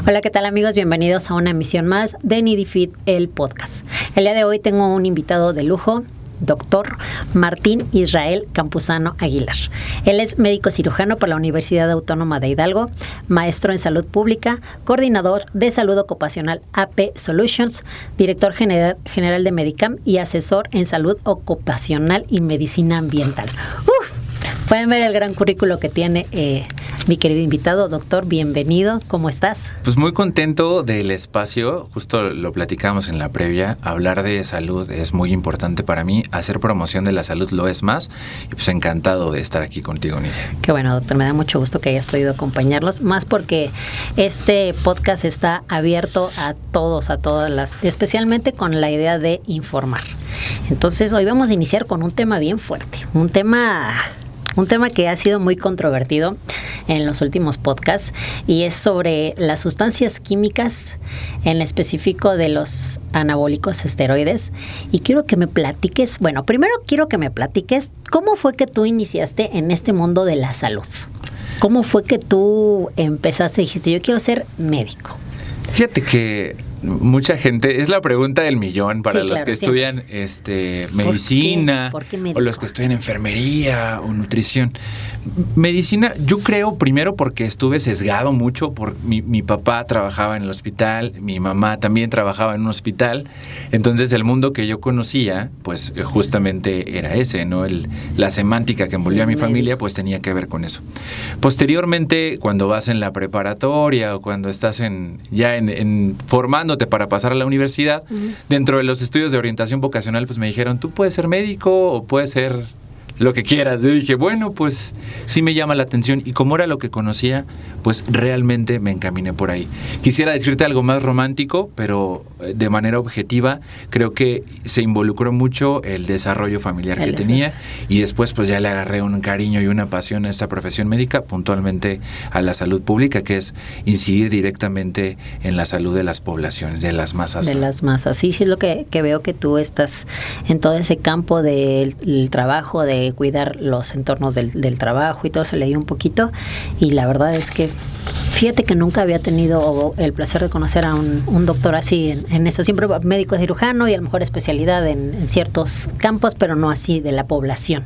Hola, ¿qué tal amigos? Bienvenidos a una emisión más de Nidifit, el podcast. El día de hoy tengo un invitado de lujo, doctor Martín Israel Campuzano Aguilar. Él es médico cirujano por la Universidad Autónoma de Hidalgo, maestro en salud pública, coordinador de salud ocupacional AP Solutions, director general de Medicam y asesor en salud ocupacional y medicina ambiental. Pueden ver el gran currículo que tiene mi querido invitado. Doctor, bienvenido. ¿Cómo estás? Pues muy contento del espacio. Justo lo platicamos en la previa. Hablar de salud es muy importante para mí. Hacer promoción de la salud lo es más. Y pues encantado de estar aquí contigo, Nidia. Qué bueno, doctor. Me da mucho gusto que hayas podido acompañarnos. Más porque este podcast está abierto a todos, a todas las, especialmente con la idea de informar. Entonces, hoy vamos a iniciar con un tema bien fuerte. Un tema que ha sido muy controvertido en los últimos podcasts y es sobre las sustancias químicas, en específico de los anabólicos esteroides. Y quiero que me platiques, primero quiero que me platiques cómo fue que tú iniciaste en este mundo de la salud. ¿Cómo fue que tú empezaste y dijiste, yo quiero ser médico? Fíjate que mucha gente, es la pregunta del millón para sí, los claro, que estudian medicina, ¿Por qué o los que estudian enfermería o nutrición. Medicina, yo creo primero porque estuve sesgado mucho por mi papá trabajaba en el hospital, mi mamá también trabajaba en un hospital, entonces el mundo que yo conocía, pues justamente era ese, ¿no? La semántica que envolvía a mi familia, pues tenía que ver con eso. Posteriormente, cuando vas en la preparatoria o cuando estás ya formándote para pasar a la universidad, dentro de los estudios de orientación vocacional, pues me dijeron, tú puedes ser médico o puedes ser lo que quieras. Yo dije, bueno, pues sí me llama la atención, y como era lo que conocía, pues realmente me encaminé por ahí. Quisiera decirte algo más romántico, pero de manera objetiva, creo que se involucró mucho el desarrollo familiar que tenía, y después pues ya le agarré un cariño y una pasión a esta profesión médica, puntualmente a la salud pública, que es incidir directamente en la salud de las poblaciones, de las masas. De las masas, sí, es lo que veo, que tú estás en todo ese campo del trabajo, de cuidar los entornos del trabajo y todo. Se leí un poquito y la verdad es que fíjate que nunca había tenido el placer de conocer a un doctor así en eso. Siempre médico cirujano y a lo mejor especialidad en ciertos campos, pero no así de la población.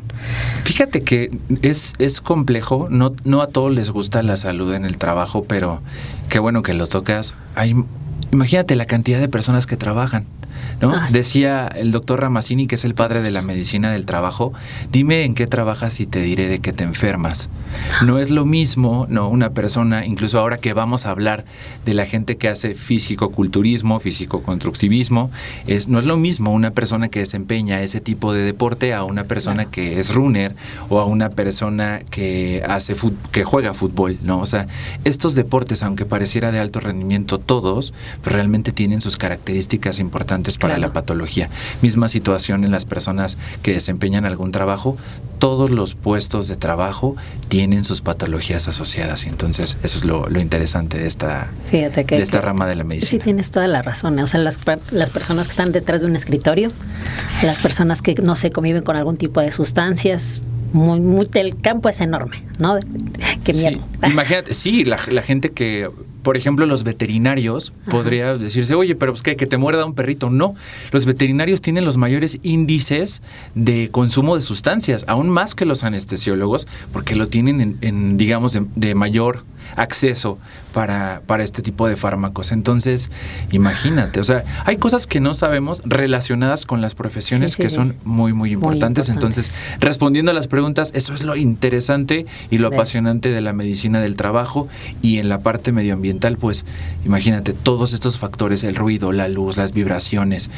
Fíjate que es complejo, no a todos les gusta la salud en el trabajo, pero qué bueno que lo tocas. Imagínate la cantidad de personas que trabajan, ¿no? Decía el doctor Ramazzini, que es el padre de la medicina del trabajo, dime en qué trabajas y te diré de qué te enfermas. No es lo mismo, ¿no? Una persona, incluso ahora que vamos a hablar de la gente que hace físico-culturismo, físico-constructivismo, no es lo mismo una persona que desempeña ese tipo de deporte a una persona que es runner o a una persona que juega fútbol, ¿no? O sea, estos deportes, aunque pareciera de alto rendimiento todos, pues realmente tienen sus características importantes para la patología. Misma situación en las personas que desempeñan algún trabajo. Todos los puestos de trabajo tienen sus patologías asociadas, y entonces eso es lo interesante de esta rama de la medicina. Sí, tienes toda la razón. O sea, las personas que están detrás de un escritorio, las personas que no se conviven con algún tipo de sustancias, el campo es enorme, ¿no? Qué miedo. Sí, imagínate, sí, la gente que, por ejemplo, los veterinarios, podría decirse, oye, pero pues que te muerda un perrito. No, los veterinarios tienen los mayores índices de consumo de sustancias, aún más que los anestesiólogos, porque lo tienen digamos, de mayor acceso para este tipo de fármacos. Entonces, imagínate, o sea, hay cosas que no sabemos relacionadas con las profesiones que son muy, muy importantes. Entonces, respondiendo a las preguntas, eso es lo interesante y lo apasionante de la medicina del trabajo. Y en la parte medioambiental, pues, imagínate, todos estos factores, el ruido, la luz, las vibraciones,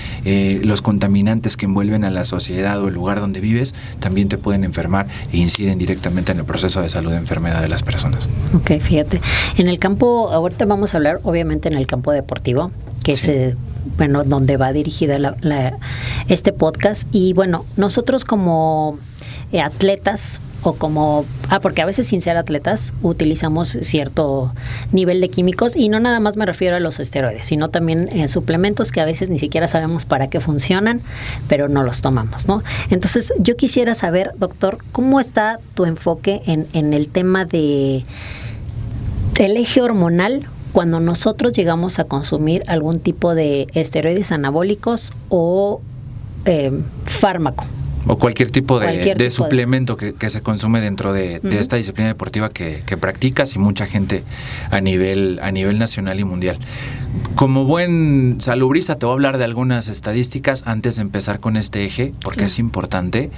los contaminantes que envuelven a la sociedad o el lugar donde vives, también te pueden enfermar e inciden directamente en el proceso de salud de enfermedad de las personas. Ok, fíjate. En el campo, ahorita vamos a hablar obviamente en el campo deportivo, que es donde va dirigida este podcast. Y bueno, nosotros como atletas o como, porque a veces sin ser atletas utilizamos cierto nivel de químicos, y no nada más me refiero a los esteroides, sino también suplementos que a veces ni siquiera sabemos para qué funcionan, pero no los tomamos, ¿no? Entonces yo quisiera saber, doctor, ¿cómo está tu enfoque en el tema del eje hormonal cuando nosotros llegamos a consumir algún tipo de esteroides anabólicos o fármaco. O cualquier tipo de suplemento que se consume dentro de esta disciplina deportiva que practicas y mucha gente a nivel nacional y mundial. Como buen salubrista te voy a hablar de algunas estadísticas antes de empezar con este eje, porque es importante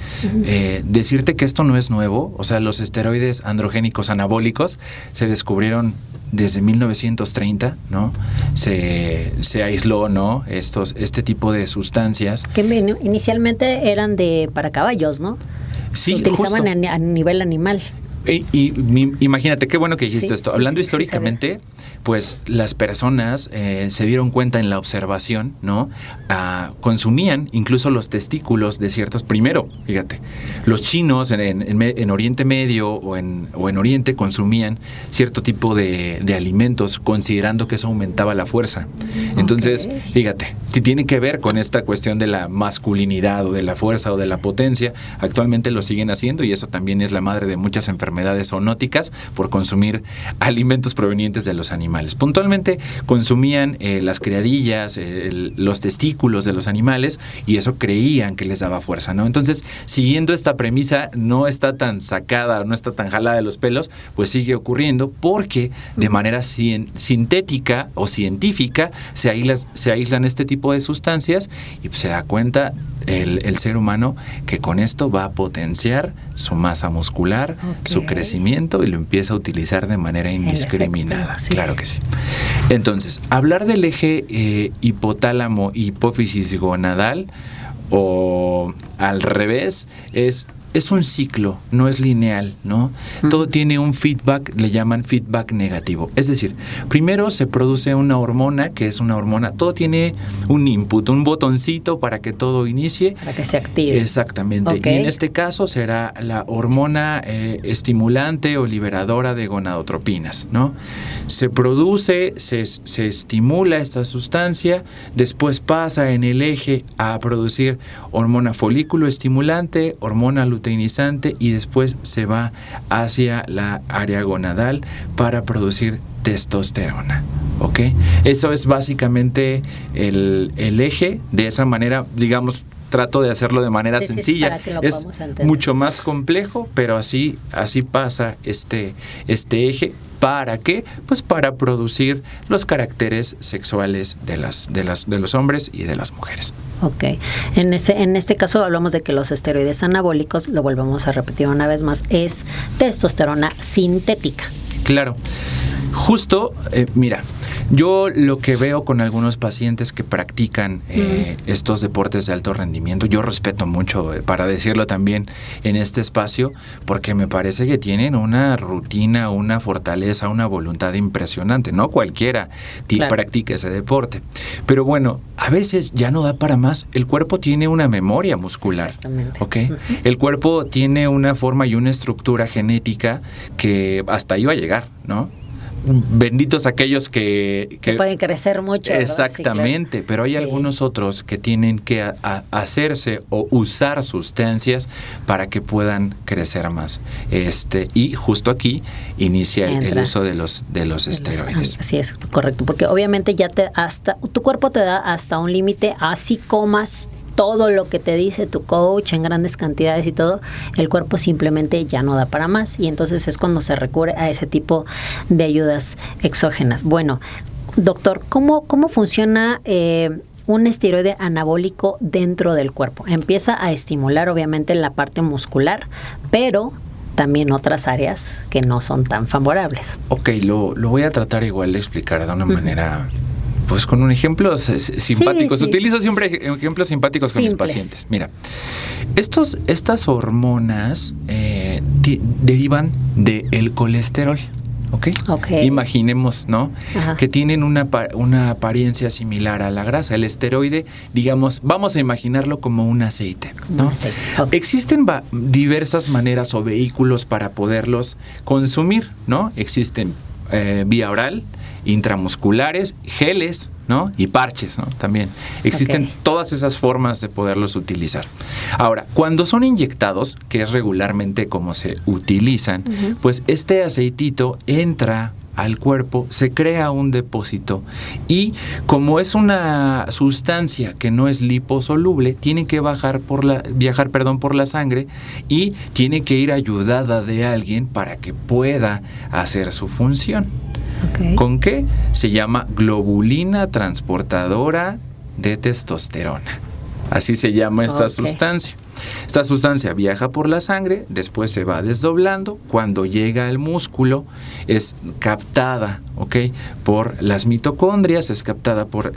decirte que esto no es nuevo. O sea, los esteroides androgénicos anabólicos se descubrieron desde 1930, ¿no? Se aisló, ¿no? Este tipo de sustancias. Que inicialmente eran para caballos, ¿no? Sí, se utilizaban a nivel animal. Y imagínate, qué bueno que dijiste esto. Hablando históricamente, pues las personas se dieron cuenta en la observación, ¿no? Consumían incluso los testículos de ciertos. Primero, fíjate, los chinos en Oriente Medio o en Oriente consumían cierto tipo de alimentos considerando que eso aumentaba la fuerza. Entonces, fíjate, tiene que ver con esta cuestión de la masculinidad o de la fuerza o de la potencia. Actualmente lo siguen haciendo y eso también es la madre de muchas enfermedades zoonóticas por consumir alimentos provenientes de los animales. Puntualmente consumían las criadillas, los testículos de los animales y eso creían que les daba fuerza, ¿no? Entonces, siguiendo esta premisa, no está tan sacada, no está tan jalada de los pelos, pues sigue ocurriendo porque de manera sintética o científica se aíslan este tipo de sustancias y pues se da cuenta el ser humano que con esto va a potenciar su masa muscular, su crecimiento y lo empieza a utilizar de manera indiscriminada. Claro que sí. Entonces, hablar del eje hipotálamo hipófisis gonadal o al revés es un ciclo, no es lineal, ¿no? Todo tiene un feedback, le llaman feedback negativo. Es decir, primero se produce una hormona, que es una hormona, todo tiene un input, un botoncito para que todo inicie. Para que se active. Exactamente. Y en este caso será la hormona estimulante o liberadora de gonadotropinas, ¿no? Se produce, se estimula esta sustancia, después pasa en el eje a producir hormona folículo estimulante, hormona luteinizante y después se va hacia la área gonadal para producir testosterona. ¿Ok? Eso es básicamente el eje. De esa manera, digamos, trato de hacerlo de manera sencilla. Es mucho más complejo, pero así pasa este eje. ¿Para qué? Pues para producir los caracteres sexuales de los hombres y de las mujeres. Ok. En este caso hablamos de que los esteroides anabólicos, lo volvemos a repetir una vez más, es testosterona sintética. Claro. Justo, mira, yo lo que veo con algunos pacientes que practican estos deportes de alto rendimiento, yo respeto mucho, para decirlo también en este espacio, porque me parece que tienen una rutina, una fortaleza, una voluntad impresionante. No cualquiera practica ese deporte. Pero bueno, a veces ya no da para más. El cuerpo tiene una memoria muscular. ¿Ok? El cuerpo tiene una forma y una estructura genética que hasta iba a llegar, ¿no? Benditos aquellos que pueden crecer mucho. Exactamente, sí, claro. Pero hay algunos otros que tienen que hacerse o usar sustancias para que puedan crecer más. Y justo aquí inicia el uso de los esteroides. Así es, correcto, porque obviamente ya tu cuerpo te da hasta un límite, así comas todo lo que te dice tu coach en grandes cantidades y todo, el cuerpo simplemente ya no da para más y entonces es cuando se recurre a ese tipo de ayudas exógenas. Bueno, doctor, ¿cómo funciona un esteroide anabólico dentro del cuerpo? Empieza a estimular obviamente la parte muscular, pero también otras áreas que no son tan favorables. Ok, lo voy a tratar igual de explicar de una manera... Pues con un ejemplo simpáticos. Sí. Utilizo siempre ejemplos simpáticos con mis pacientes. Mira, estas hormonas derivan del colesterol. ¿Ok? Imaginemos, ¿no? Ajá. Que tienen una apariencia similar a la grasa. El esteroide, digamos, vamos a imaginarlo como un aceite, ¿no? Okay. Existen diversas maneras o vehículos para poderlos consumir, ¿no? Existen vía oral, intramusculares, geles, ¿no? Y parches, ¿no? También existen todas esas formas de poderlos utilizar. Ahora, cuando son inyectados, que es regularmente como se utilizan, pues este aceitito entra al cuerpo, se crea un depósito y como es una sustancia que no es liposoluble, tiene que viajar por la sangre y tiene que ir ayudada de alguien para que pueda hacer su función. Okay. ¿Con qué? Se llama globulina transportadora de testosterona. Así se llama esta sustancia. Esta sustancia viaja por la sangre, después se va desdoblando. Cuando llega al músculo es captada, ¿ok?, por las mitocondrias, es captada por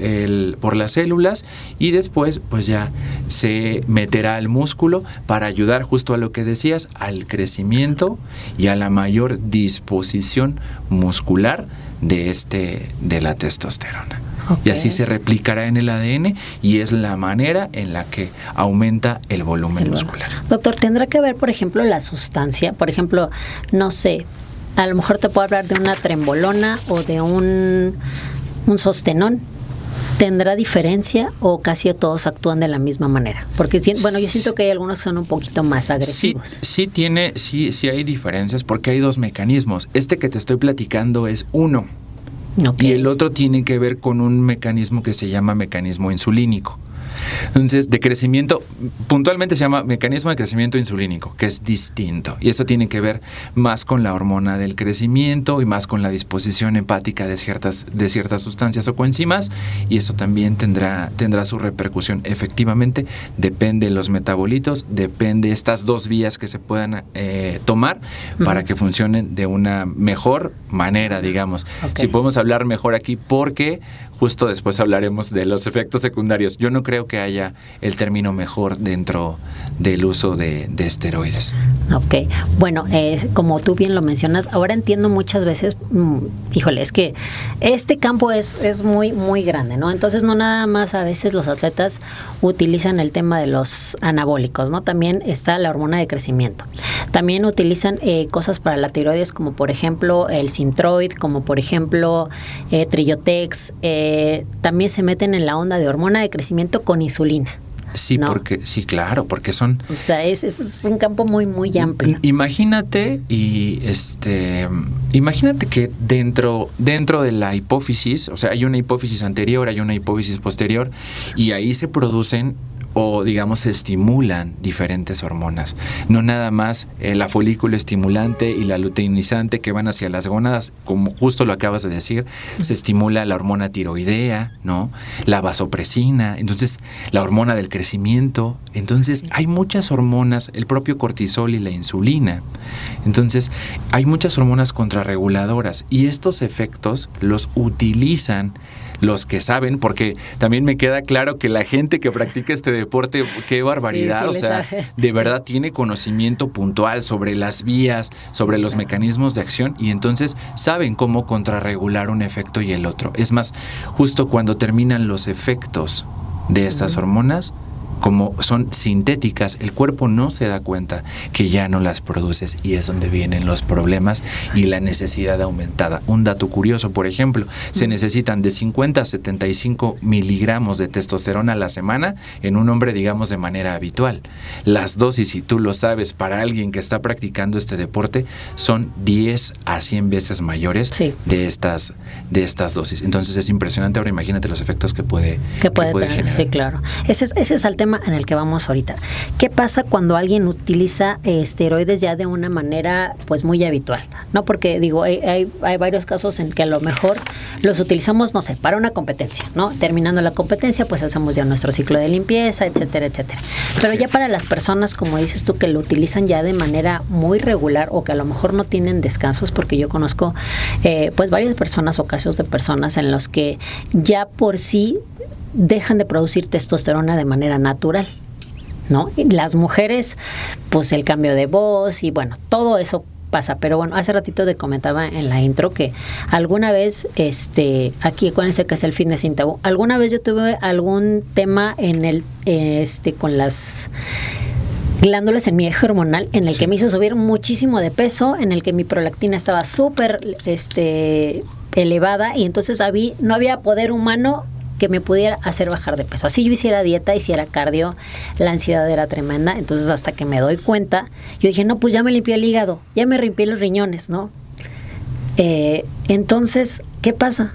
las células y después pues ya se meterá al músculo para ayudar justo a lo que decías, al crecimiento y a la mayor disposición muscular de la testosterona. Okay. Y así se replicará en el ADN y es la manera en la que aumenta el volumen muscular. Doctor, ¿tendrá que ver, por ejemplo, la sustancia? Por ejemplo, no sé, a lo mejor te puedo hablar de una trembolona o de un sostenón. ¿Tendrá diferencia o casi todos actúan de la misma manera? Porque, bueno, yo siento que hay algunos que son un poquito más agresivos. Sí hay diferencias porque hay dos mecanismos. Este que te estoy platicando es uno. Okay. Y el otro tiene que ver con un mecanismo que se llama mecanismo insulínico. Entonces, de crecimiento, puntualmente se llama mecanismo de crecimiento insulínico, que es distinto. Y esto tiene que ver más con la hormona del crecimiento y más con la disposición hepática de ciertas sustancias o coenzimas. Y eso también tendrá su repercusión. Efectivamente, depende de los metabolitos, depende de estas dos vías que se puedan tomar para que funcionen de una mejor manera, digamos. Okay. Si podemos hablar mejor aquí, porque justo después hablaremos de los efectos secundarios. Yo no creo que haya el término mejor dentro del uso de esteroides. Ok, bueno, como tú bien lo mencionas, ahora entiendo muchas veces, híjole, es que este campo es muy, muy grande, ¿no? Entonces no nada más a veces los atletas utilizan el tema de los anabólicos, ¿no? También está la hormona de crecimiento. También utilizan cosas para la tiroides como por ejemplo el Synthroid, como por ejemplo Trillotex, también se meten en la onda de hormona de crecimiento con insulina. Sí, ¿no? Claro, porque son... O sea, es un campo muy, muy amplio. Imagínate que dentro de la hipófisis, o sea, hay una hipófisis anterior, hay una hipófisis posterior, y ahí se producen o digamos se estimulan diferentes hormonas, no nada más la folículo estimulante y la luteinizante que van hacia las gónadas, como justo lo acabas de decir, se estimula la hormona tiroidea, ¿no? La vasopresina, entonces la hormona del crecimiento, entonces hay muchas hormonas, el propio cortisol y la insulina, entonces hay muchas hormonas contrarreguladoras y estos efectos los utilizan los que saben, porque también me queda claro que la gente que practica este deporte, qué barbaridad, sí, o sea, sabe. De verdad tiene conocimiento puntual sobre las vías, sobre los mecanismos de acción y entonces saben cómo contrarregular un efecto y el otro. Es más, justo cuando terminan los efectos de estas hormonas, como son sintéticas, el cuerpo no se da cuenta que ya no las produces y es donde vienen los problemas y la necesidad aumentada. Un dato curioso, por ejemplo, se necesitan de 50 a 75 miligramos de testosterona a la semana en un hombre, digamos, de manera habitual. Las dosis, si tú lo sabes, para alguien que está practicando este deporte, son 10 a 100 veces mayores de estas dosis. Entonces es impresionante. Ahora imagínate los efectos que puede tener. Generar. Sí, claro. Ese es el tema en el que vamos ahorita. ¿Qué pasa cuando alguien utiliza esteroides ya de una manera pues muy habitual? ¿No? Porque digo, hay varios casos en que a lo mejor los utilizamos, no sé, para una competencia, ¿no? Terminando la competencia, pues hacemos ya nuestro ciclo de limpieza, etcétera, etcétera. Pero ya para las personas, como dices tú, que lo utilizan ya de manera muy regular o que a lo mejor no tienen descansos, porque yo conozco pues varias personas o casos de personas en los que ya por sí dejan de producir testosterona de manera natural, ¿no? Y las mujeres, pues el cambio de voz y bueno, todo eso pasa. Pero bueno, hace ratito te comentaba en la intro que alguna vez, aquí acuérdense que es el Fitness Sin Tabú, alguna vez yo tuve algún tema en con las glándulas en mi eje hormonal, en el que me hizo subir muchísimo de peso, en el que mi prolactina estaba súper elevada y entonces no había poder humano que me pudiera hacer bajar de peso. Así yo hiciera dieta, hiciera cardio, la ansiedad era tremenda. Entonces hasta que me doy cuenta, yo dije, no, pues ya me limpié el hígado, ya me limpié los riñones, ¿no? Entonces, ¿qué pasa?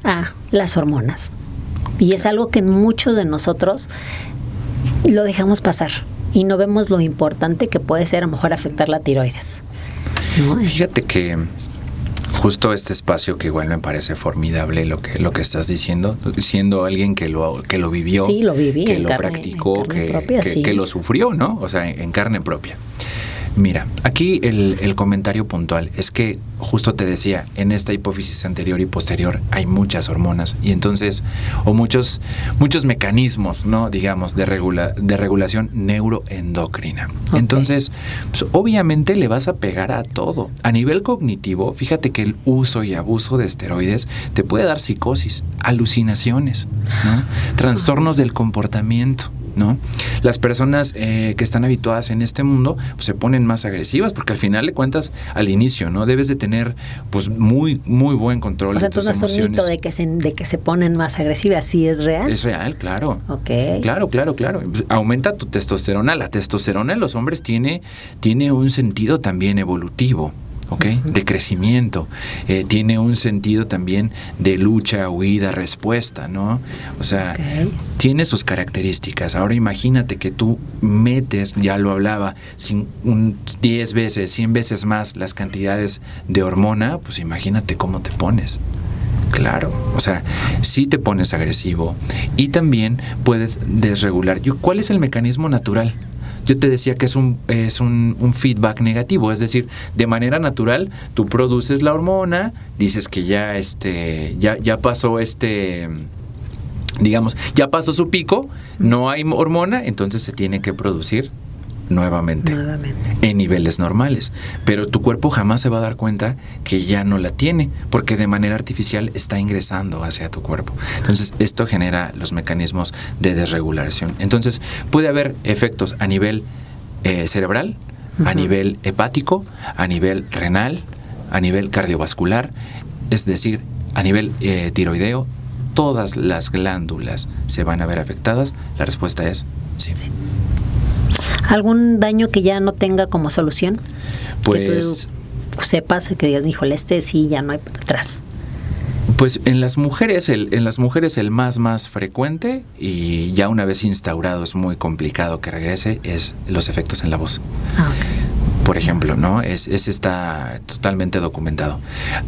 Las hormonas. Y es algo que muchos de nosotros lo dejamos pasar y no vemos lo importante que puede ser a lo mejor afectar la tiroides, ¿no? Fíjate que justo este espacio que igual me parece formidable lo que estás diciendo, siendo alguien que lo vivió, sí, lo viví, que lo practicó, que lo sufrió, ¿no? O sea, en carne propia. Mira, aquí el comentario puntual es que justo te decía, en esta hipófisis anterior y posterior hay muchas hormonas y entonces, o muchos mecanismos, ¿no? Digamos, de regulación neuroendocrina. Okay. Entonces, pues, obviamente le vas a pegar a todo. A nivel cognitivo, fíjate que el uso y abuso de esteroides te puede dar psicosis, alucinaciones, ¿no? Trastornos del comportamiento, ¿no? Las personas que están habituadas en este mundo pues, se ponen más agresivas porque al final de cuentas al inicio, ¿no? Debes de tener pues muy muy buen control de tus emociones. Es un mito de que se ponen más agresivas, ¿sí es real? Es real, claro. Okay. Claro. Aumenta tu testosterona. La testosterona en los hombres tiene un sentido también evolutivo. ¿Okay? De crecimiento, tiene un sentido también de lucha, huida, respuesta, ¿no? O sea, tiene sus características. Ahora imagínate que tú metes, ya lo hablaba, 10 veces, 100 veces más las cantidades de hormona, pues imagínate cómo te pones. Claro, o sea, sí te pones agresivo y también puedes desregular. ¿Cuál es el mecanismo natural? Yo te decía que es un feedback negativo, es decir, de manera natural tú produces la hormona, dices que ya pasó digamos, ya pasó su pico, no hay hormona, entonces se tiene que producir nuevamente en niveles normales, pero tu cuerpo jamás se va a dar cuenta que ya no la tiene porque de manera artificial está ingresando hacia tu cuerpo. Entonces esto genera los mecanismos de desregulación. Entonces puede haber efectos a nivel cerebral, a nivel hepático, a nivel renal, a nivel cardiovascular, es decir, a nivel tiroideo. Todas las glándulas se van a ver afectadas. La respuesta es sí. ¿Algún daño que ya no tenga como solución? Pues que tú sepas que digas, híjole, sí ya no hay para atrás. Pues en las mujeres el más frecuente y ya una vez instaurado es muy complicado que regrese es los efectos en la voz. Okay. Por ejemplo, ¿no? Está totalmente documentado.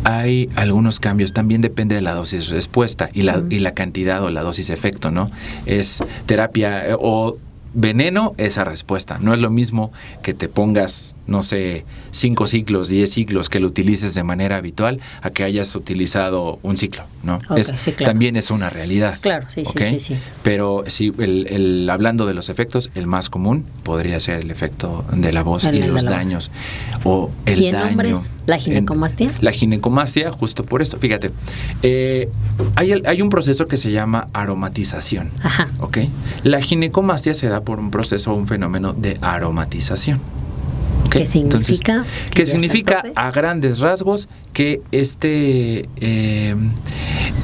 Hay algunos cambios, también depende de la dosis respuesta y la cantidad o la dosis efecto, ¿no? Es terapia o veneno, esa respuesta. No es lo mismo que te pongas, no sé, 5 ciclos, 10 ciclos, que lo utilices de manera habitual, a que hayas utilizado un ciclo, ¿no? Okay, sí, claro. También es una realidad. Claro, sí, ¿okay? sí. Pero sí, hablando de los efectos, el más común podría ser el efecto de la voz y los daños. O el ¿y en daño. hombres, la ginecomastia? La ginecomastia, justo por esto. Fíjate, hay un proceso que se llama aromatización. Ajá. ¿Ok? La ginecomastia se da por un proceso o un fenómeno de aromatización. ¿Qué significa? Entonces, ¿qué significa a grandes rasgos? Que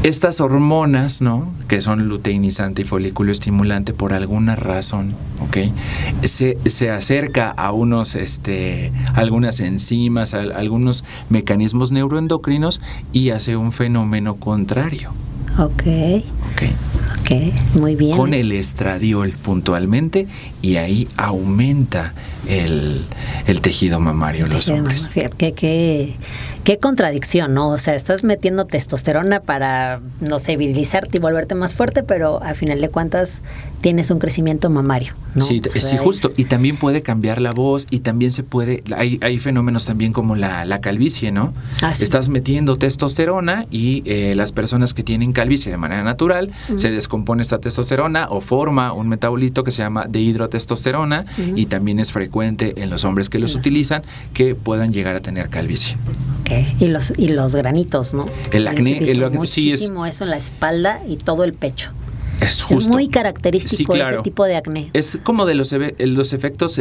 estas hormonas, ¿no? Que son luteinizante y folículo estimulante, por alguna razón, ¿ok? Se acerca a algunas enzimas, a algunos mecanismos neuroendocrinos y hace un fenómeno contrario. Ok, muy bien. Con el estradiol puntualmente, y ahí aumenta el tejido mamario en los hombres. Qué contradicción, ¿no? O sea, estás metiendo testosterona para, no sé, virilizarte y volverte más fuerte, pero al final de cuentas tienes un crecimiento mamario, ¿no? Sí, o sea, sí, justo. Y también puede cambiar la voz y también hay fenómenos también como la calvicie, ¿no? Sí. Estás metiendo testosterona y las personas que tienen calvicie de manera natural, se descompone esta testosterona o forma un metabolito que se llama dehidrotestosterona y también es frecuente en los hombres que los utilizan que puedan llegar a tener calvicie. Okay. Y los granitos, ¿no? El acné, muchísimo eso en la espalda y todo el pecho. Es justo. Es muy característico ese tipo de acné. Es como de los efectos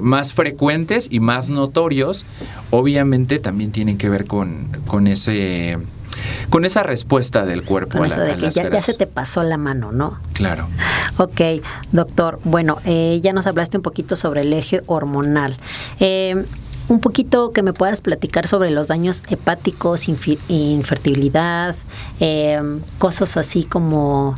más frecuentes y más notorios. Obviamente también tienen que ver con esa respuesta del cuerpo con a eso de que ya se te pasó la mano, ¿no? Claro. Ok, doctor. Bueno, ya nos hablaste un poquito sobre el eje hormonal. un poquito que me puedas platicar sobre los daños hepáticos, infertilidad, cosas así como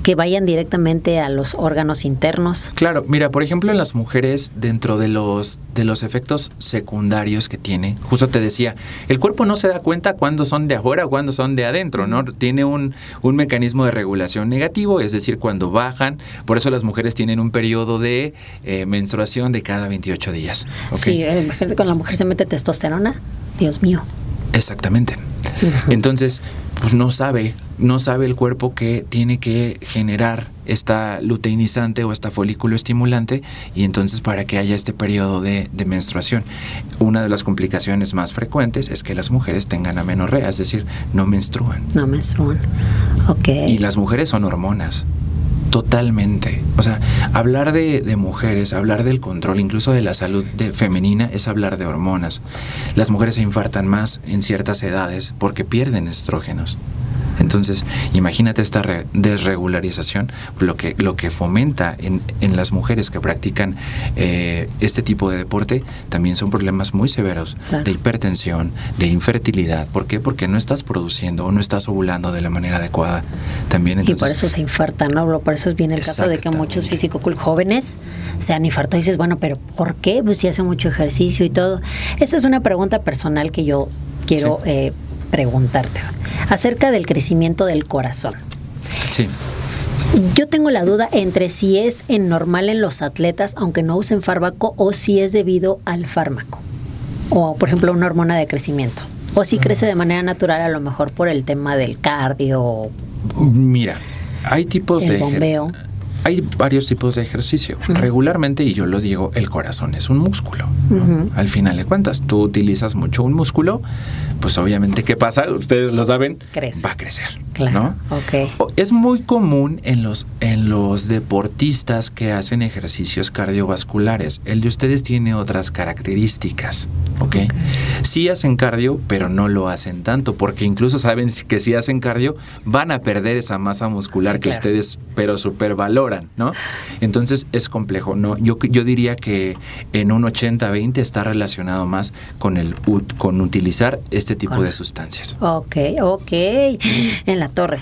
que vayan directamente a los órganos internos. Claro, mira, por ejemplo, en las mujeres, dentro de los efectos secundarios que tiene, justo te decía, el cuerpo no se da cuenta cuándo son de afuera o cuándo son de adentro, ¿no? Tiene un mecanismo de regulación negativo, es decir, cuando bajan, por eso las mujeres tienen un periodo de menstruación de cada 28 días. ¿Okay? Sí, cuando la mujer se mete testosterona, Dios mío. Exactamente. Entonces, pues no sabe el cuerpo que tiene que generar esta luteinizante o esta folículo estimulante, y entonces para que haya este periodo de menstruación. Una de las complicaciones más frecuentes es que las mujeres tengan amenorrea, es decir, no menstruan. No menstruan. Ok. Y las mujeres son hormonas. Totalmente. O sea, hablar de mujeres, hablar del control, incluso de la salud femenina, es hablar de hormonas. Las mujeres se infartan más en ciertas edades porque pierden estrógenos. Entonces, imagínate esta desregularización, lo que fomenta en las mujeres que practican este tipo de deporte, también son problemas muy severos, claro, de hipertensión, de infertilidad. ¿Por qué? Porque no estás produciendo o no estás ovulando de la manera adecuada. También, entonces, y por eso se infartan, ¿no? Por eso viene el caso de que muchos físico-culturales jóvenes se han infartado y dices, bueno, pero ¿por qué? Pues si hace mucho ejercicio y todo. Esta es una pregunta personal que yo quiero preguntarte acerca del crecimiento del corazón. Sí. Yo tengo la duda entre si es normal en los atletas, aunque no usen fármaco, o si es debido al fármaco, o por ejemplo una hormona de crecimiento, o si crece de manera natural, a lo mejor por el tema del cardio. Mira, hay tipos de bombeo. Hay varios tipos de ejercicio. Regularmente, y yo lo digo, el corazón es un músculo, ¿no? Al final de cuentas, tú utilizas mucho un músculo, pues obviamente, ¿qué pasa? Ustedes lo saben, va a crecer, claro, ¿no? Okay. Es muy común en los deportistas que hacen ejercicios cardiovasculares. El de ustedes tiene otras características, ¿ok? Sí hacen cardio, pero no lo hacen tanto, porque incluso saben que si hacen cardio, van a perder esa masa muscular que ustedes, pero supervaloran, ¿no? Entonces es complejo, ¿no? Yo diría que en un 80-20 está relacionado más con utilizar este tipo de sustancias. Ok. En la torre.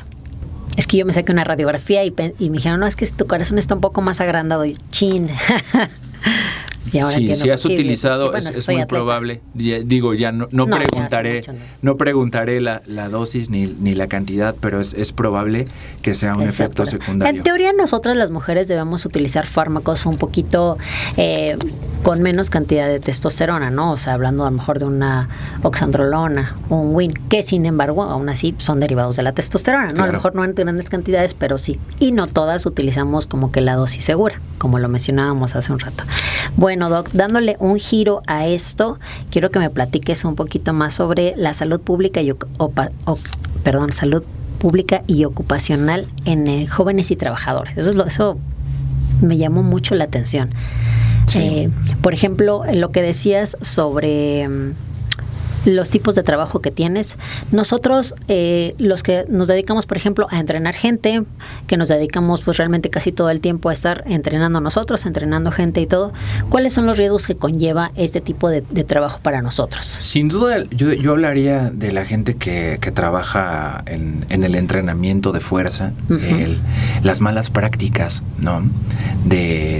Es que yo me saqué una radiografía y me dijeron, no, es que tu corazón está un poco más agrandado. Y chin. Y ahora sí, si has utilizado, bueno, es muy probable. Digo, ya no preguntaré la dosis ni la cantidad, pero es probable que sea un efecto secundario. En teoría, nosotras las mujeres debemos utilizar fármacos un poquito con menos cantidad de testosterona, ¿no? O sea, hablando a lo mejor de una oxandrolona o un WIN, que sin embargo, aún así son derivados de la testosterona, ¿no? Claro. A lo mejor no en grandes cantidades, pero sí. Y no todas utilizamos como que la dosis segura, como lo mencionábamos hace un rato. Bueno, Doc, dándole un giro a esto, quiero que me platiques un poquito más sobre la salud pública salud pública y ocupacional en jóvenes y trabajadores. Eso me llamó mucho la atención. Sí. Por ejemplo, lo que decías sobre los tipos de trabajo que tienes. Nosotros, los que nos dedicamos, por ejemplo, a entrenar gente, que nos dedicamos pues realmente casi todo el tiempo a estar entrenando nosotros, entrenando gente y todo, ¿cuáles son los riesgos que conlleva este tipo de trabajo para nosotros? Sin duda, yo hablaría de la gente que trabaja en el entrenamiento de fuerza, las malas prácticas, ¿no?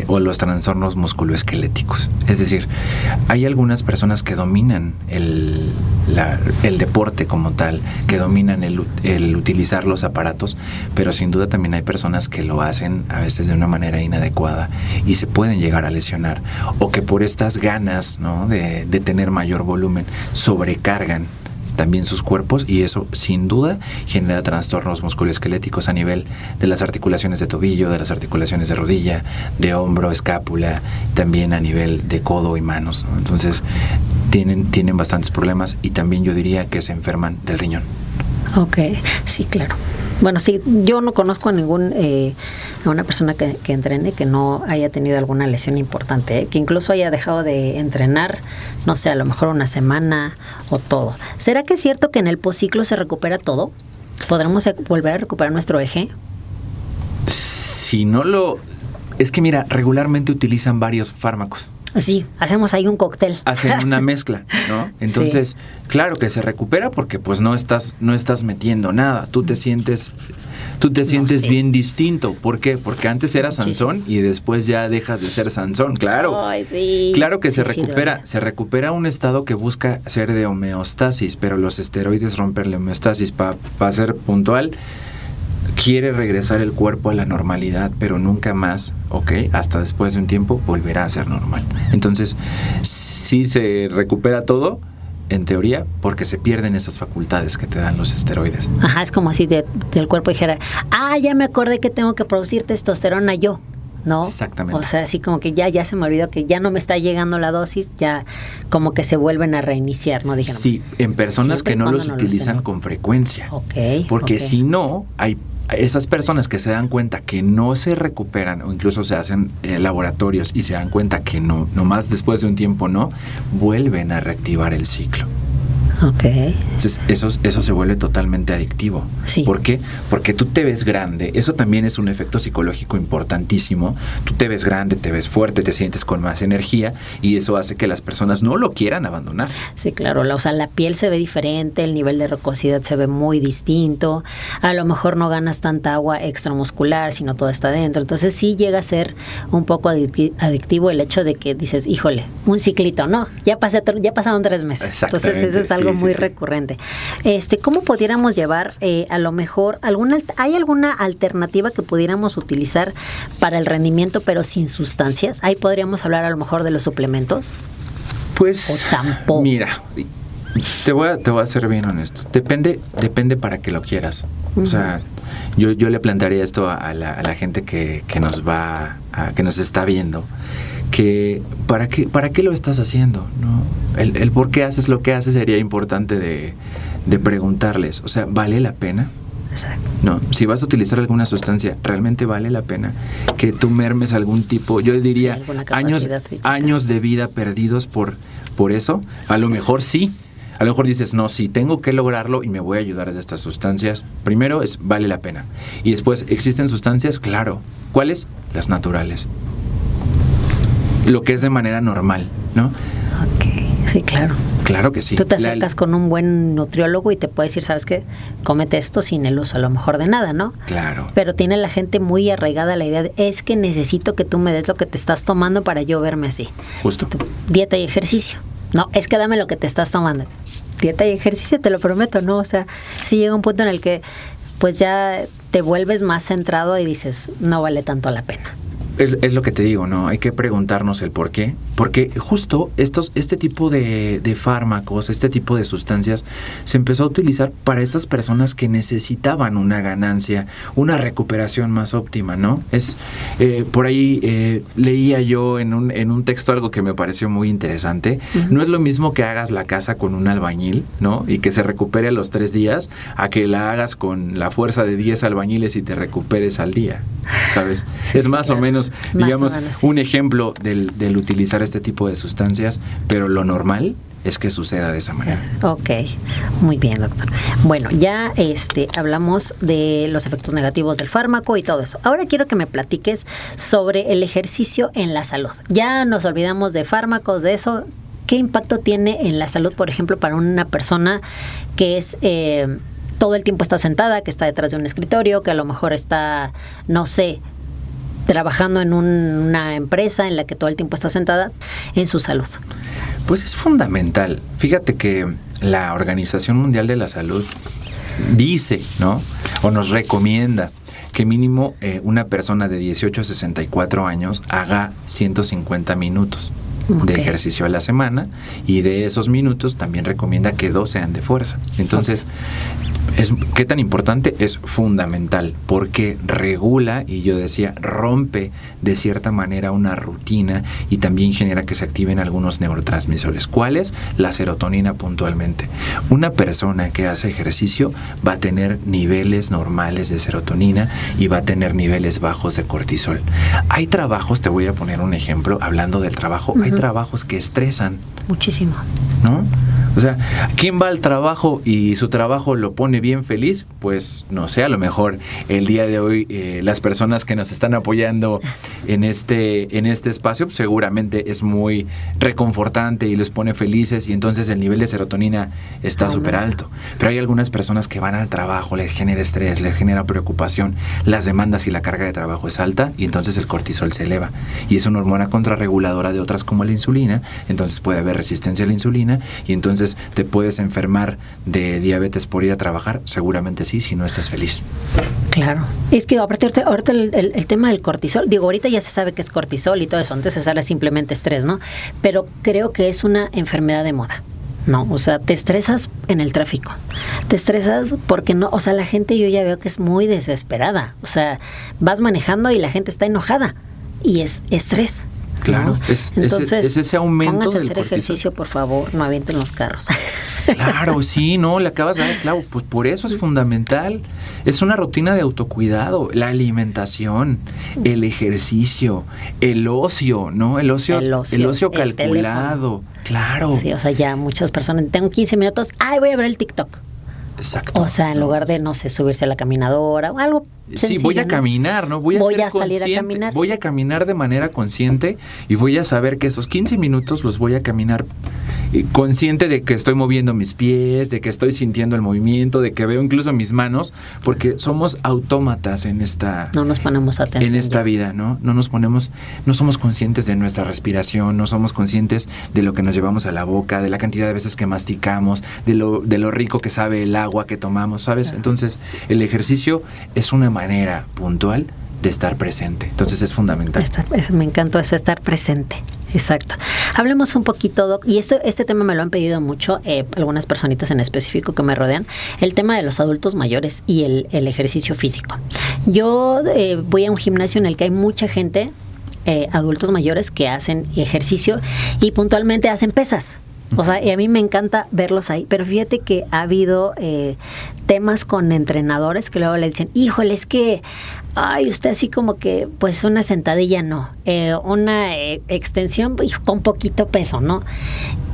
O los trastornos musculoesqueléticos. Es decir, hay algunas personas que dominan el deporte como tal, que dominan el utilizar los aparatos, pero sin duda también hay personas que lo hacen a veces de una manera inadecuada y se pueden llegar a lesionar, o que por estas ganas, ¿no? de tener mayor volumen sobrecargan también sus cuerpos, y eso sin duda genera trastornos musculoesqueléticos a nivel de las articulaciones de tobillo, de las articulaciones de rodilla, de hombro, escápula, también a nivel de codo y manos, ¿no? Entonces tienen bastantes problemas, y también yo diría que se enferman del riñón. Ok, sí, claro. Bueno, sí, yo no conozco a una persona que entrene que no haya tenido alguna lesión importante, que incluso haya dejado de entrenar, no sé, a lo mejor una semana o todo. ¿Será que es cierto que en el posciclo se recupera todo? ¿Podremos volver a recuperar nuestro eje? Si no es que mira, regularmente utilizan varios fármacos. Sí, hacemos ahí un cóctel. Hacen una mezcla, ¿no? Entonces, claro que se recupera porque pues no estás metiendo nada. Tú te sientes bien distinto. ¿Por qué? Porque antes eras Sansón y después ya dejas de ser Sansón. Claro. Ay, sí. Claro que se recupera. Se recupera un estado que busca ser de homeostasis, pero los esteroides rompen la homeostasis. Para ser puntual, quiere regresar el cuerpo a la normalidad, pero nunca más, ¿ok? Hasta después de un tiempo volverá a ser normal. Entonces, sí se recupera todo, en teoría, porque se pierden esas facultades que te dan los esteroides. Ajá, es como si del cuerpo dijera, ya me acordé que tengo que producir testosterona yo, ¿no? Exactamente. O sea, así como que ya se me olvidó que ya no me está llegando la dosis, ya como que se vuelven a reiniciar, ¿no? Dijeron, sí, en personas que no los utilizan con frecuencia. Porque si no, hay esas personas que se dan cuenta que no se recuperan, o incluso se hacen laboratorios y se dan cuenta que no, nomás después de un tiempo no, vuelven a reactivar el ciclo. Entonces eso se vuelve totalmente adictivo. Sí. ¿Por qué? Porque tú te ves grande. Eso también es un efecto psicológico importantísimo. Tú te ves grande, te ves fuerte, te sientes con más energía y eso hace que las personas no lo quieran abandonar. Sí, claro. O sea, la piel se ve diferente, el nivel de rocosidad se ve muy distinto. A lo mejor no ganas tanta agua extramuscular, sino todo está dentro. Entonces sí llega a ser un poco adictivo el hecho de que dices, híjole, un ciclito, ¿no? Ya pasaron 3 meses. Entonces eso es algo muy recurrente. ¿Cómo pudiéramos llevar a lo mejor hay alguna alternativa que pudiéramos utilizar para el rendimiento pero sin sustancias? Ahí podríamos hablar a lo mejor de los suplementos. Pues o tampoco. Mira, te voy a ser bien honesto. Depende para que lo quieras. O sea, yo le plantearía esto a la gente que nos está viendo. Que ¿para qué lo estás haciendo? ¿No? El por qué haces lo que haces sería importante de preguntarles. O sea, ¿vale la pena? Exacto. No, si vas a utilizar alguna sustancia, ¿realmente vale la pena que tú mermes algún tipo, yo diría, años de vida perdidos por eso? A lo mejor sí. A lo mejor dices, no, sí, tengo que lograrlo y me voy a ayudar de estas sustancias. Primero vale la pena. Y después, ¿existen sustancias? Claro. ¿Cuáles? Las naturales. Lo que es de manera normal, ¿no? Sí, claro. Claro que sí. Tú te acercas con un buen nutriólogo y te puede decir, ¿sabes qué? Cómete esto sin el uso a lo mejor de nada, ¿no? Claro. Pero tiene la gente muy arraigada a la idea de, es que necesito que tú me des lo que te estás tomando para yo verme así. Justo. Dieta y ejercicio. No, es que dame lo que te estás tomando. Dieta y ejercicio, te lo prometo, ¿no? O sea, sí llega un punto en el que pues ya te vuelves más centrado y dices, no vale tanto la pena. Es lo que te digo, ¿no? Hay que preguntarnos el por qué. Porque justo este tipo de fármacos, este tipo de sustancias, se empezó a utilizar para esas personas que necesitaban una ganancia, una recuperación más óptima, ¿no? Por ahí leía yo en un texto algo que me pareció muy interesante. Uh-huh. No es lo mismo que hagas la casa con un albañil, ¿no? Y que se recupere a los 3 días, a que la hagas con la fuerza de 10 albañiles y te recuperes al día, ¿sabes? Sí, es más o menos, digamos, sí, un ejemplo del utilizar este tipo de sustancias, pero lo normal es que suceda de esa manera. Ok, muy bien, doctor. Bueno, ya hablamos de los efectos negativos del fármaco y todo eso. Ahora quiero que me platiques sobre el ejercicio en la salud. Ya nos olvidamos de fármacos, de eso. ¿Qué impacto tiene en la salud, por ejemplo, para una persona que es todo el tiempo está sentada, que está detrás de un escritorio, que a lo mejor está, no sé, trabajando en una empresa en la que todo el tiempo está sentada, en su salud? Pues es fundamental. Fíjate que la Organización Mundial de la Salud dice, ¿no? O nos recomienda que mínimo una persona de 18 a 64 años haga 150 minutos de ejercicio a la semana, y de esos minutos también recomienda que 2 sean de fuerza. Entonces, ¿qué tan importante? Es fundamental, porque regula, y yo decía, rompe de cierta manera una rutina y también genera que se activen algunos neurotransmisores. ¿Cuáles? La serotonina puntualmente. Una persona que hace ejercicio va a tener niveles normales de serotonina y va a tener niveles bajos de cortisol. Hay trabajos, te voy a poner un ejemplo, hablando del trabajo, hay trabajos que estresan. Muchísimo. ¿No? O sea, ¿quién va al trabajo y su trabajo lo pone bien feliz? Pues no sé, a lo mejor el día de hoy las personas que nos están apoyando en este espacio, pues, seguramente es muy reconfortante y los pone felices y entonces el nivel de serotonina está súper alto. Pero hay algunas personas que van al trabajo, les genera estrés, les genera preocupación, las demandas y la carga de trabajo es alta y entonces el cortisol se eleva. Y es una hormona contrarreguladora de otras como la insulina, entonces puede haber resistencia a la insulina y entonces te puedes enfermar de diabetes por ir a trabajar, seguramente sí, si no estás feliz. Claro. Es que ahorita el tema del cortisol, digo, ahorita ya se sabe que es cortisol y todo eso, antes se sabe simplemente estrés, ¿no? Pero creo que es una enfermedad de moda. No, o sea, te estresas en el tráfico, te estresas porque no, o sea, la gente yo ya veo que es muy desesperada, o sea, vas manejando y la gente está enojada y es estrés. Claro, ¿no? Entonces, es ese aumento. Pónganse a hacer cortisol. ejercicio, por favor, no avienten los carros. Claro, sí, no, le acabas de dar claro. Pues por eso es fundamental. Es una rutina de autocuidado, la alimentación, el ejercicio, el ocio, ¿no? El ocio calculado. Claro. Sí, o sea, ya muchas personas, tengo 15 minutos, voy a ver el TikTok. Exacto. O sea, en lugar de, no sé, subirse a la caminadora o algo sencillo, sí, voy a caminar, ¿no? Voy a salir a caminar. Voy a caminar de manera consciente y voy a saber que esos 15 minutos los voy a caminar consciente de que estoy moviendo mis pies, de que estoy sintiendo el movimiento, de que veo incluso mis manos, porque somos autómatas en esta... No nos ponemos atención. En esta vida, ¿no? No somos conscientes de nuestra respiración, no somos conscientes de lo que nos llevamos a la boca, de la cantidad de veces que masticamos, de lo rico que sabe el agua que tomamos, ¿sabes? Claro. Entonces, el ejercicio es una manera puntual de estar presente. Entonces es fundamental. Me encantó eso, estar presente. Exacto. Hablemos un poquito, Doc, y este tema me lo han pedido mucho, algunas personitas en específico que me rodean, el tema de los adultos mayores y el ejercicio físico. Yo voy a un gimnasio en el que hay mucha gente, adultos mayores, que hacen ejercicio y puntualmente hacen pesas. O sea, y a mí me encanta verlos ahí, pero fíjate que ha habido temas con entrenadores que luego le dicen, híjole, es que, usted así como que, pues una sentadilla no, una extensión con poquito peso, ¿no?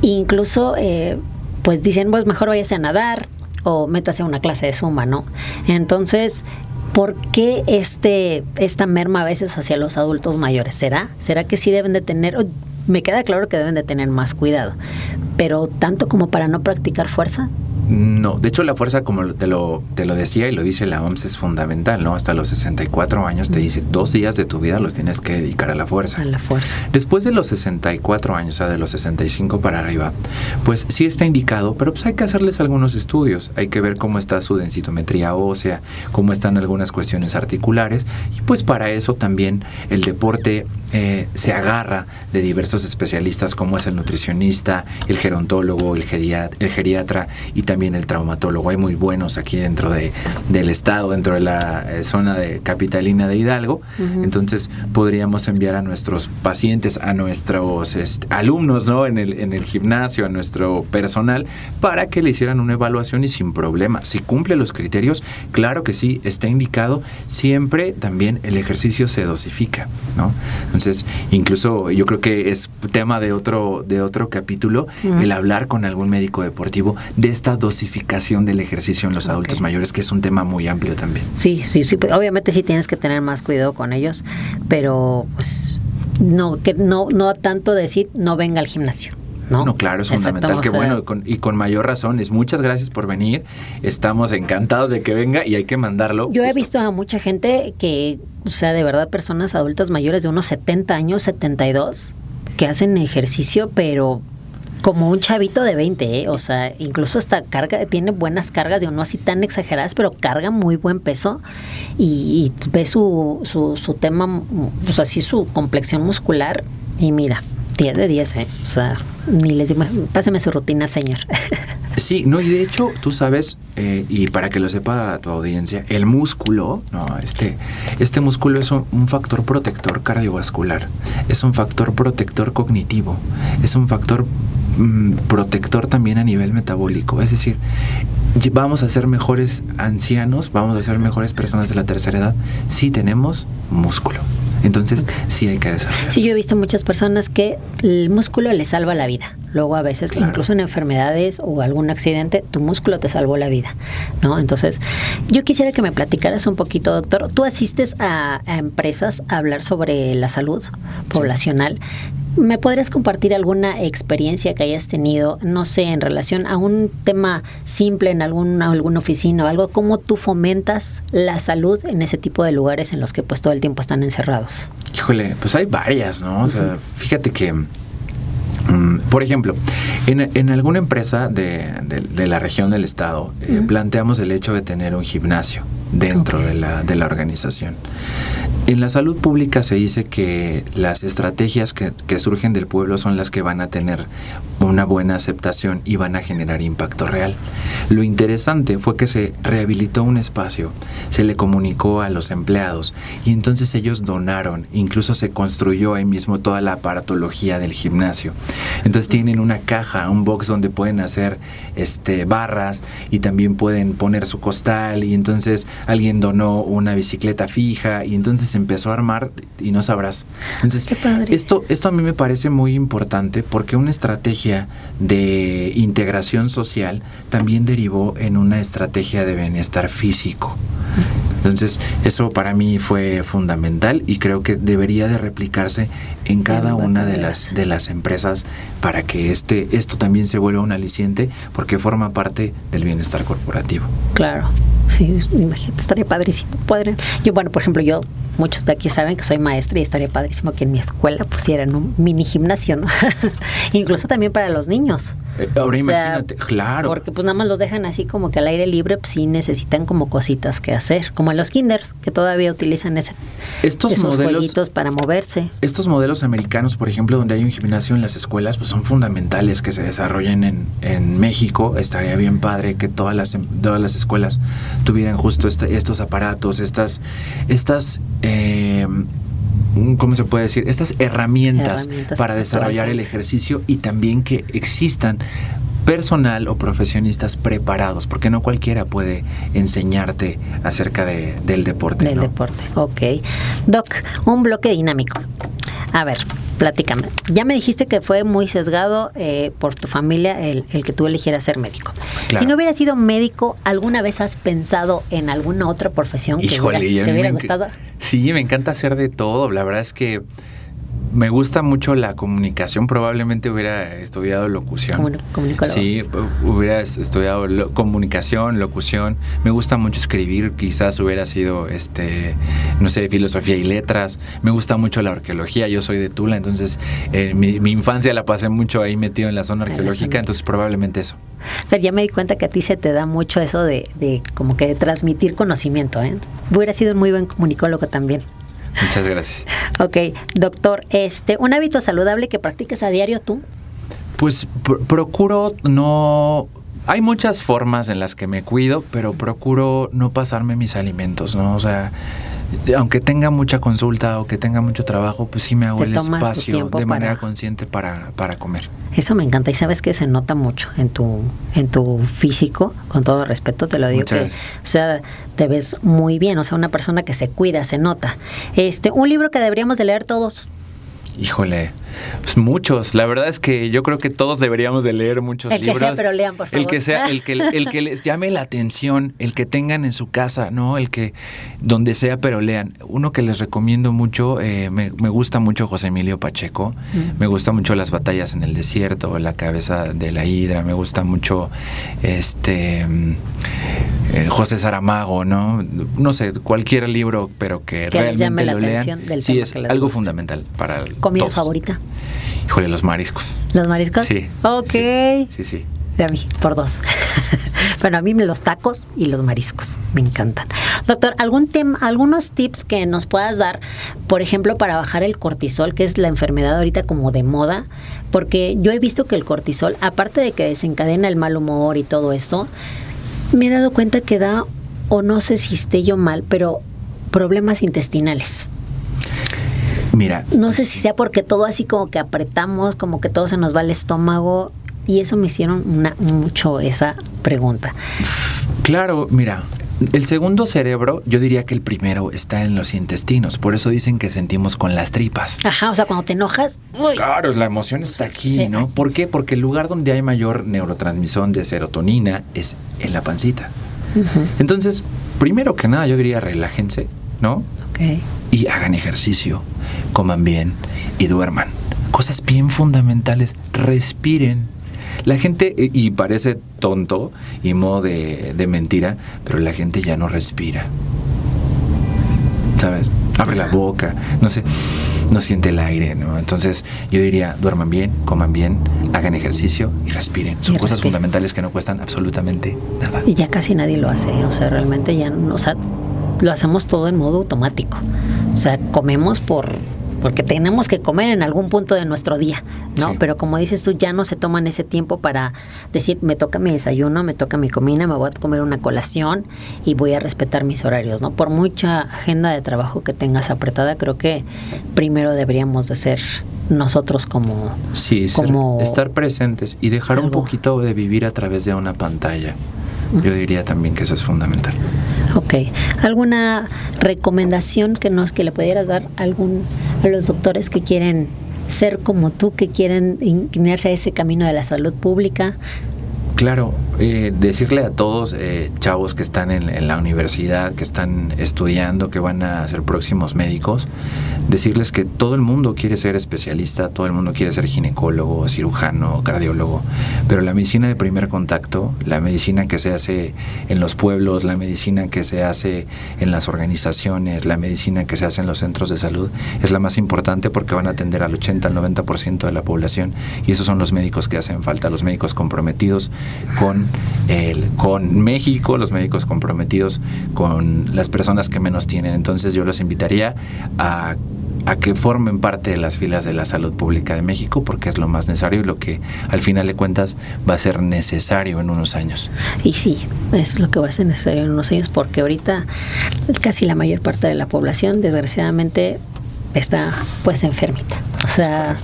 Incluso, pues dicen, pues mejor váyase a nadar o métase a una clase de zumba, ¿no? Entonces, ¿por qué esta merma a veces hacia los adultos mayores? ¿Será que sí deben de tener... Me queda claro que deben de tener más cuidado, pero tanto como para no practicar fuerza? No, de hecho la fuerza, como te lo decía y lo dice la OMS, es fundamental, ¿no? Hasta los 64 años te dice 2 días de tu vida los tienes que dedicar a la fuerza. A la fuerza. Después de los 64 años, o sea, de los 65 para arriba, pues sí está indicado, pero pues hay que hacerles algunos estudios. Hay que ver cómo está su densitometría ósea, cómo están algunas cuestiones articulares, y pues para eso también el deporte se agarra de diversos especialistas como es el nutricionista, el gerontólogo, el geriatra y también el traumatólogo. Hay muy buenos aquí dentro del estado, dentro de la zona capitalina de Hidalgo. Uh-huh. Entonces podríamos enviar a nuestros pacientes, a nuestros alumnos, ¿no? en el gimnasio, a nuestro personal, para que le hicieran una evaluación y sin problema. Si cumple los criterios, claro que sí, está indicado. Siempre también el ejercicio se dosifica, ¿no? Entonces, incluso yo creo que es tema de otro capítulo, uh-huh, el hablar con algún médico deportivo de esta dosificación del ejercicio en los adultos mayores, que es un tema muy amplio también. Sí, obviamente sí tienes que tener más cuidado con ellos, pero pues no tanto decir no venga al gimnasio. No, claro, es fundamental. Que bueno, con mayor razón. Muchas gracias por venir. Estamos encantados de que venga y hay que mandarlo. Yo he visto a mucha gente que, o sea, de verdad, personas adultas mayores de unos 70 años, 72, que hacen ejercicio, pero como un chavito de 20, o sea, incluso hasta tiene buenas cargas, digo, no así tan exageradas, pero carga muy buen peso y ve su tema, pues así su complexión muscular y mira, 10 de 10, o sea, ni les digo, pásame su rutina, señor. Sí, no, y de hecho, tú sabes, y para que lo sepa tu audiencia, el músculo, no, este músculo es un factor protector cardiovascular, es un factor protector cognitivo, es un factor protector también a nivel metabólico. Es decir, vamos a ser mejores ancianos, vamos a ser mejores personas de la tercera edad si tenemos músculo. Entonces, sí hay que desarrollar. Sí, yo he visto muchas personas que el músculo les salva la vida. Luego a veces, Claro. incluso en enfermedades o algún accidente, tu músculo te salvó la vida, ¿no? Entonces, yo quisiera que me platicaras un poquito, doctor. Tú asistes a empresas a hablar sobre la salud poblacional. ¿Me podrías compartir alguna experiencia que hayas tenido, no sé, en relación a un tema simple en alguna oficina o algo? ¿Cómo tú fomentas la salud en ese tipo de lugares en los que pues todo el tiempo están encerrados? Híjole, pues hay varias, ¿no? O sea, fíjate que, por ejemplo, en alguna empresa de la región del estado, planteamos el hecho de tener un gimnasio dentro de la organización. En la salud pública se dice que las estrategias que surgen del pueblo son las que van a tener una buena aceptación y van a generar impacto real. Lo interesante fue que se rehabilitó un espacio, se le comunicó a los empleados y entonces ellos donaron, incluso se construyó ahí mismo toda la aparatología del gimnasio. Entonces tienen una caja, un box donde pueden hacer barras y también pueden poner su costal, y entonces alguien donó una bicicleta fija y entonces empezó a armar y no sabrás. Entonces, esto a mí me parece muy importante porque una estrategia de integración social también derivó en una estrategia de bienestar físico. Entonces, eso para mí fue fundamental y creo que debería de replicarse en cada una de las empresas para que esto también se vuelva un aliciente, porque forma parte del bienestar corporativo. Claro, sí, imagínate, estaría padrísimo. Yo, bueno, por ejemplo, muchos de aquí saben que soy maestra y estaría padrísimo que en mi escuela pusieran un mini gimnasio, ¿no? Incluso también para los niños. Ahora imagínate, claro. Porque pues nada más los dejan así como que al aire libre, pues sí necesitan como cositas que hacer, como en los kinders, que todavía utilizan esos jueguitos para moverse. Estos modelos americanos, por ejemplo, donde hay un gimnasio en las escuelas, pues son fundamentales que se desarrollen en México. Estaría bien padre que todas las escuelas tuvieran justo estos aparatos, ¿cómo se puede decir? Estas herramientas para desarrollar el ejercicio, y también que existan personal o profesionistas preparados, porque no cualquiera puede enseñarte acerca del deporte. Del deporte, ok. Doc, un bloque dinámico. A ver, platícame. Ya me dijiste que fue muy sesgado por tu familia el que tú eligieras ser médico. Claro. Si no hubieras sido médico, ¿alguna vez has pensado en alguna otra profesión que te hubiera gustado? Sí, me encanta hacer de todo. La verdad es que me gusta mucho la comunicación. Probablemente hubiera estudiado locución. Comunicólogo. Sí, hubiera estudiado comunicación, locución. Me gusta mucho escribir. Quizás hubiera sido, no sé, filosofía y letras. Me gusta mucho la arqueología. Yo soy de Tula, entonces mi infancia la pasé mucho ahí metido en la zona arqueológica. Entonces probablemente eso. Pero ya me di cuenta que a ti se te da mucho eso de como que de transmitir conocimiento, ¿eh? Hubiera sido un muy buen comunicólogo también. Muchas gracias. Ok, doctor, ¿un hábito saludable que practiques a diario tú? Pues procuro no... Hay muchas formas en las que me cuido, pero procuro no pasarme mis alimentos, ¿no? O sea, aunque tenga mucha consulta o que tenga mucho trabajo, pues sí me hago el espacio de manera consciente para comer. Eso me encanta, y sabes que se nota mucho en tu físico, con todo respeto te lo digo. Muchas gracias. O sea, te ves muy bien, o sea, una persona que se cuida, se nota. Un libro que deberíamos de leer todos. Híjole, pues muchos. La verdad es que yo creo que todos deberíamos de leer muchos libros. El que sea, pero lean, por favor. El que sea, el que les llame la atención, el que tengan en su casa, ¿no? El que donde sea, pero lean. Uno que les recomiendo mucho, me gusta mucho José Emilio Pacheco. Me gusta mucho Las batallas en el desierto, La cabeza de la hidra. Me gusta mucho José Saramago, ¿no? No sé, cualquier libro, pero que realmente lo lean. Sí, es algo fundamental para ¿Comida todos. favorita? Híjole, los mariscos. ¿Los mariscos? Sí. Ok. Sí. De a mí, por 2. Bueno, a mí los tacos y los mariscos me encantan. Doctor, algunos tips que nos puedas dar, por ejemplo, para bajar el cortisol, que es la enfermedad ahorita como de moda, porque yo he visto que el cortisol, aparte de que desencadena el mal humor y todo esto, me he dado cuenta que da, o no sé si esté yo mal, pero problemas intestinales. Mira. No sé si sea porque todo así como que apretamos, como que todo se nos va al estómago, y eso me hicieron mucho esa pregunta. Claro, mira, El segundo cerebro, yo diría que el primero está en los intestinos. Por eso dicen que sentimos con las tripas. Ajá, o sea, cuando te enojas... Uy. Claro, la emoción está aquí, Sí. ¿no? ¿Por qué? Porque el lugar donde hay mayor neurotransmisión de serotonina es en la pancita. Ujú. Entonces, primero que nada, yo diría relájense, ¿no? Ok. Y hagan ejercicio, coman bien y duerman. Cosas bien fundamentales, respiren. La gente, y parece tonto y modo de mentira, pero la gente ya no respira. ¿Sabes? Abre la boca, no sé, no siente el aire, ¿no? Entonces yo diría, duerman bien, coman bien, hagan ejercicio y respiren. Son cosas fundamentales que no cuestan absolutamente nada. Y ya casi nadie lo hace, o sea, realmente ya, o sea, lo hacemos todo en modo automático. O sea, comemos porque tenemos que comer en algún punto de nuestro día, ¿no? Sí. Pero como dices tú, ya no se toman ese tiempo para decir, me toca mi desayuno, me toca mi comida, me voy a comer una colación y voy a respetar mis horarios, ¿no? Por mucha agenda de trabajo que tengas apretada, creo que primero deberíamos de ser nosotros como... Sí, estar presentes y dejar un poquito de vivir a través de una pantalla. Yo diría también que eso es fundamental. Ok. ¿Alguna recomendación que le pudieras dar a los doctores que quieren ser como tú, que quieren inclinarse a ese camino de la salud pública? Claro, decirle a todos chavos que están en la universidad, que están estudiando, que van a ser próximos médicos, decirles que todo el mundo quiere ser especialista, todo el mundo quiere ser ginecólogo, cirujano, cardiólogo, pero la medicina de primer contacto, la medicina que se hace en los pueblos, la medicina que se hace en las organizaciones, la medicina que se hace en los centros de salud, es la más importante porque van a atender al 80 al 90% de la población y esos son los médicos que hacen falta, los médicos comprometidos con México, los médicos comprometidos con las personas que menos tienen. Entonces yo los invitaría a que formen parte de las filas de la salud pública de México porque es lo más necesario y lo que al final de cuentas va a ser necesario en unos años. Y sí, es lo que va a ser necesario en unos años porque ahorita casi la mayor parte de la población desgraciadamente está pues enfermita. O sea,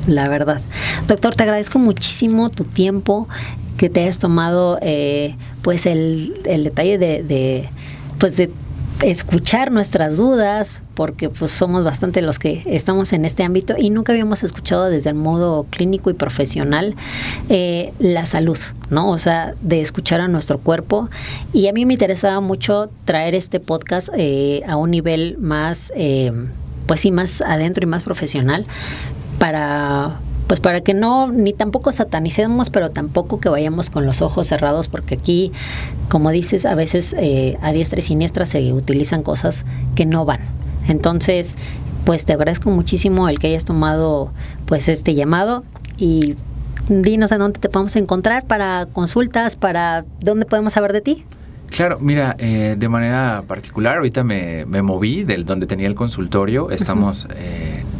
la verdad. Doctor, te agradezco muchísimo tu tiempo, que te hayas tomado pues el detalle de escuchar nuestras dudas, porque pues somos bastante los que estamos en este ámbito y nunca habíamos escuchado desde el modo clínico y profesional la salud, ¿no? O sea, de escuchar a nuestro cuerpo. Y a mí me interesaba mucho traer este podcast a un nivel más, pues sí, más adentro y más profesional para que no, ni tampoco satanicemos, pero tampoco que vayamos con los ojos cerrados, porque aquí, como dices, a veces a diestra y siniestra se utilizan cosas que no van. Entonces, pues te agradezco muchísimo el que hayas tomado pues este llamado y dinos en dónde te podemos encontrar para consultas, para dónde podemos saber de ti. Claro, mira, de manera particular, ahorita me moví del donde tenía el consultorio, estamos,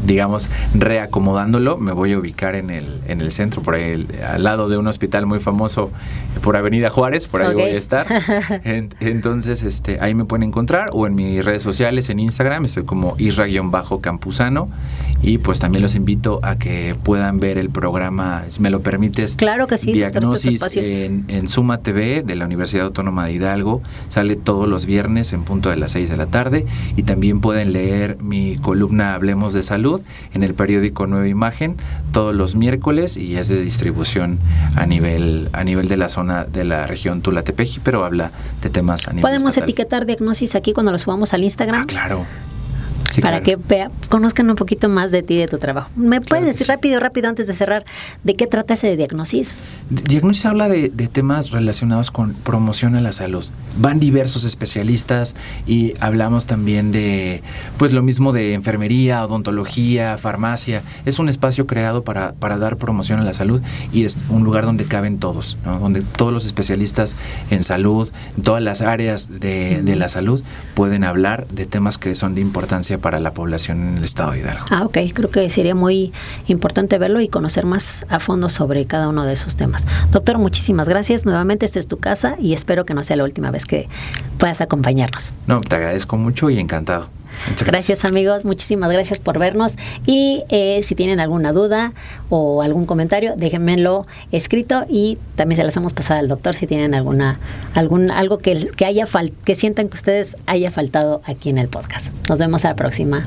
digamos, reacomodándolo, me voy a ubicar en el centro, por ahí, al lado de un hospital muy famoso por Avenida Juárez, por ahí voy a estar. Entonces, ahí me pueden encontrar, o en mis redes sociales, en Instagram, estoy como Isra-Campuzano, y pues también los invito a que puedan ver el programa, si me lo permites. Claro que sí. Diagnosis en Suma TV de la Universidad Autónoma de Hidalgo. Sale todos los viernes en punto de las 6 de la tarde y también pueden leer mi columna Hablemos de Salud en el periódico Nueva Imagen todos los miércoles y es de distribución a nivel de la zona de la región Tula-Tepeji, pero habla de temas a nivel ¿Podemos estatal. etiquetar Diagnosis aquí cuando lo subamos al Instagram? Ah, claro. Sí, para claro. que conozcan un poquito más de ti y de tu trabajo. ¿Me puedes decir rápido, antes de cerrar, de qué trata ese de Diagnosis? Diagnosis habla de temas relacionados con promoción a la salud. Van diversos especialistas y hablamos también de, pues lo mismo de enfermería, odontología, farmacia. Es un espacio creado para dar promoción a la salud y es un lugar donde caben todos, ¿no? Donde todos los especialistas en salud, en todas las áreas de la salud, pueden hablar de temas que son de importancia para la población en el estado de Hidalgo. Ok, creo que sería muy importante verlo y conocer más a fondo sobre cada uno de esos temas. Doctor, muchísimas gracias. Nuevamente esta es tu casa y espero que no sea la última vez que puedas acompañarnos. No, te agradezco mucho y encantado. Gracias, amigos. Muchísimas gracias por vernos. Y si tienen alguna duda o algún comentario, déjenmelo escrito y también se las hemos pasado al doctor si tienen algo que sientan que ustedes haya faltado aquí en el podcast. Nos vemos a la próxima.